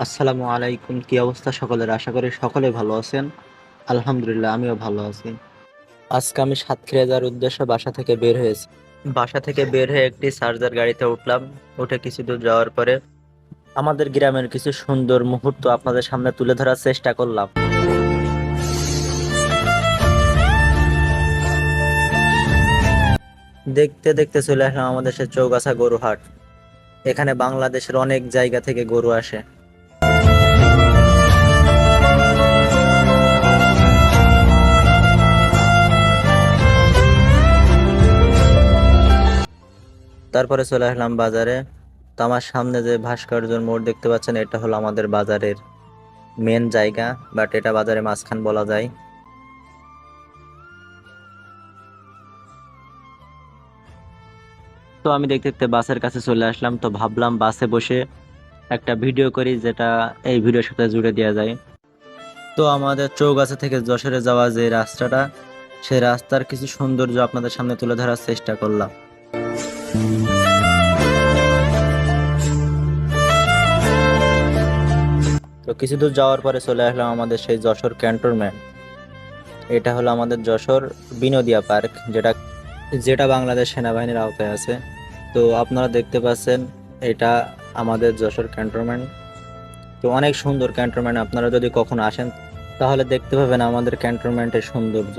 আসসালামু আলাইকুম, কি অবস্থা সকলের? আশা করি সকলে ভালো আছেন। আলহামদুলিল্লাহ, আমিও ভালো আছি। আজকে আমি সাতক্ষীরা যাওয়ার উদ্দেশ্যে বাসা থেকে বের হয়েছি। বাসা থেকে বের হয়ে একটি চার্জার গাড়িতে উঠলাম। উঠে কিছু দূর যাওয়ার পরে আমাদের গ্রামের কিছু সুন্দর মুহূর্ত আপনাদের সামনে তুলে ধরার চেষ্টা করলাম। দেখতে দেখতে চলে আসলাম আমাদের সে চৌগাছা গরু হাট। এখানে বাংলাদেশের অনেক জায়গা থেকে গরু আসে। তারপরে চলে আসলাম বাজারে। তো আমার সামনে যে ভাস্কর্যের মোড় দেখতে পাচ্ছেন, এটা হলো আমাদের বাজারের মেন জায়গা, বাট এটা বাজারে মাঝখান বলা যায়। তো আমি দেখতে দেখতে বাসের কাছে চলে আসলাম। তো ভাবলাম বাসে বসে একটা ভিডিও করি, যেটা এই ভিডিওর সাথে জুড়ে দেওয়া যায়। তো আমাদের চৌগাছা থেকে যশোরে যাওয়া যে রাস্তাটা, সেই রাস্তার কিছু সৌন্দর্য আপনাদের সামনে তুলে ধরার চেষ্টা করলাম। তো কিছু দূর যাওয়ার পরে চলে আসলাম আমাদের সেই যশোর ক্যান্টনমেন্ট। এটা হলো আমাদের যশোর বিনোদিয়া পার্ক, যেটা যেটা বাংলাদেশ সেনাবাহিনীর আওতায় আছে। তো আপনারা দেখতে পাচ্ছেন, এটা আমাদের যশোর ক্যান্টনমেন্ট। তো অনেক সুন্দর ক্যান্টনমেন্ট, আপনারা যদি কখনো আসেন তাহলে দেখতে পাবেন আমাদের ক্যান্টনমেন্টের সৌন্দর্য।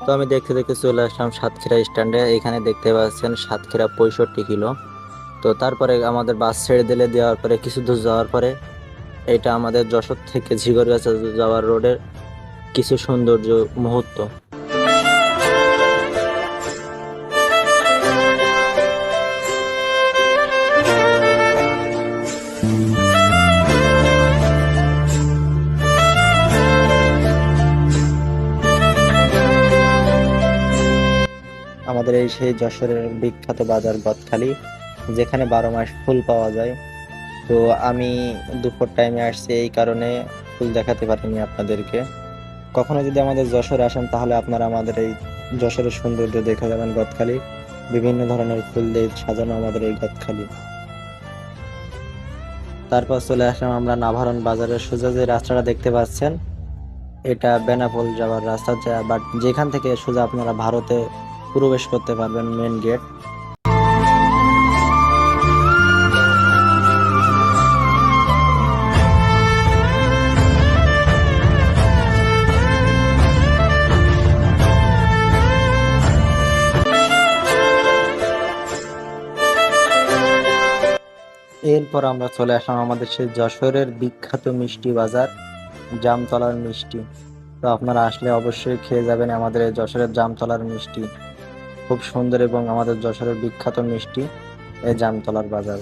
তো আমি দেখতে দেখতে চলে আসলাম সাতক্ষীরা স্ট্যান্ডে। এখানে দেখতে পাচ্ছেন সাতক্ষীরা 65 কিলো। তো তারপরে আমাদের বাস ছেড়ে দিলে, দেওয়ার পরে কিছু দূর যাওয়ার পরে এটা আমাদের যশোর থেকে ঝিগরগাছা যাওয়ার রোডের কিছু সৌন্দর্য মুহূর্ত। আমাদের এই সেই যশোরের বিখ্যাত বাজার গদখালি, যেখানে 12 মাস ফুল পাওয়া যায়। তো আমি দুপুর টাইমে আসছি, এই কারণে ফুল দেখাতে পারিনি আপনাদেরকে। কখনো যদি আমাদের যশোরে আসেন তাহলে আপনারা আমাদের এই যশোরের সৌন্দর্য দেখে যাবেন। গদখালি বিভিন্ন ধরনের ফুল দিয়ে সাজানো আমাদের এই গদখালি। তারপর চলে আসলাম আমরা নাভারণ বাজারের সোজা যে রাস্তাটা দেখতে পাচ্ছেন, এটা বেনাপোল যাওয়ার রাস্তা, বাট যেখান থেকে সোজা আপনারা ভারতে প্রবেশ করতে পারবেন, মেন গেট। এরপর আমরা চলে আসলাম আমাদের সেই যশোরের বিখ্যাত মিষ্টি বাজার, জামতলার মিষ্টি। তো আপনারা আসলে অবশ্যই খেয়ে যাবেন আমাদের এই যশোরের জামতলার মিষ্টি। খুব সুন্দর এবং আমাদের যশোরের বিখ্যাত মিষ্টি এই জামতলার বাজার।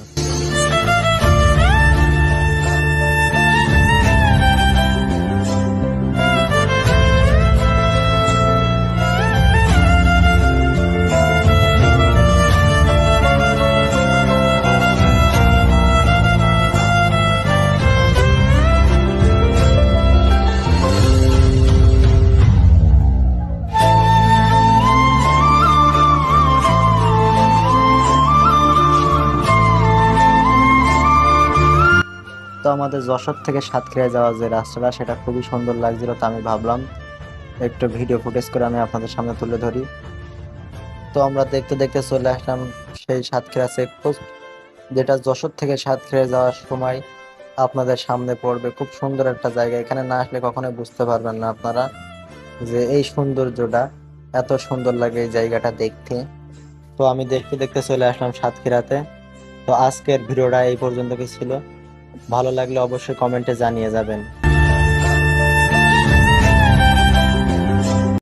তো আমাদের যশোর থেকে সাতক্ষীরা যাওয়ার যে রাস্তাটা, সেটা খুবই সুন্দর লাগছিল। তো আমি ভাবলাম একটু ভিডিও ফুটেজ করে আমি আপনাদের সামনে তুলে ধরি। তো আমরা দেখতে দেখতে চলে আসলাম সেই সাতক্ষীরা চেকপোস্ট, যেটা যশোর থেকে সাতক্ষীরা যাওয়ার সময় আপনাদের সামনে পড়বে। খুব সুন্দর একটা জায়গা, এখানে না আসলে কখনোই বুঝতে পারবেন না আপনারা যে এই সৌন্দর্যটা এত সুন্দর লাগে এই জায়গাটা দেখতে। তো আমি দেখতে দেখতে চলে আসলাম সাতক্ষীরাতে। তো আজকের ভিডিওটা এই পর্যন্ত কি ছিল, ভালো লাগলে অবশ্যই কমেন্টে জানিয়ে যাবেন।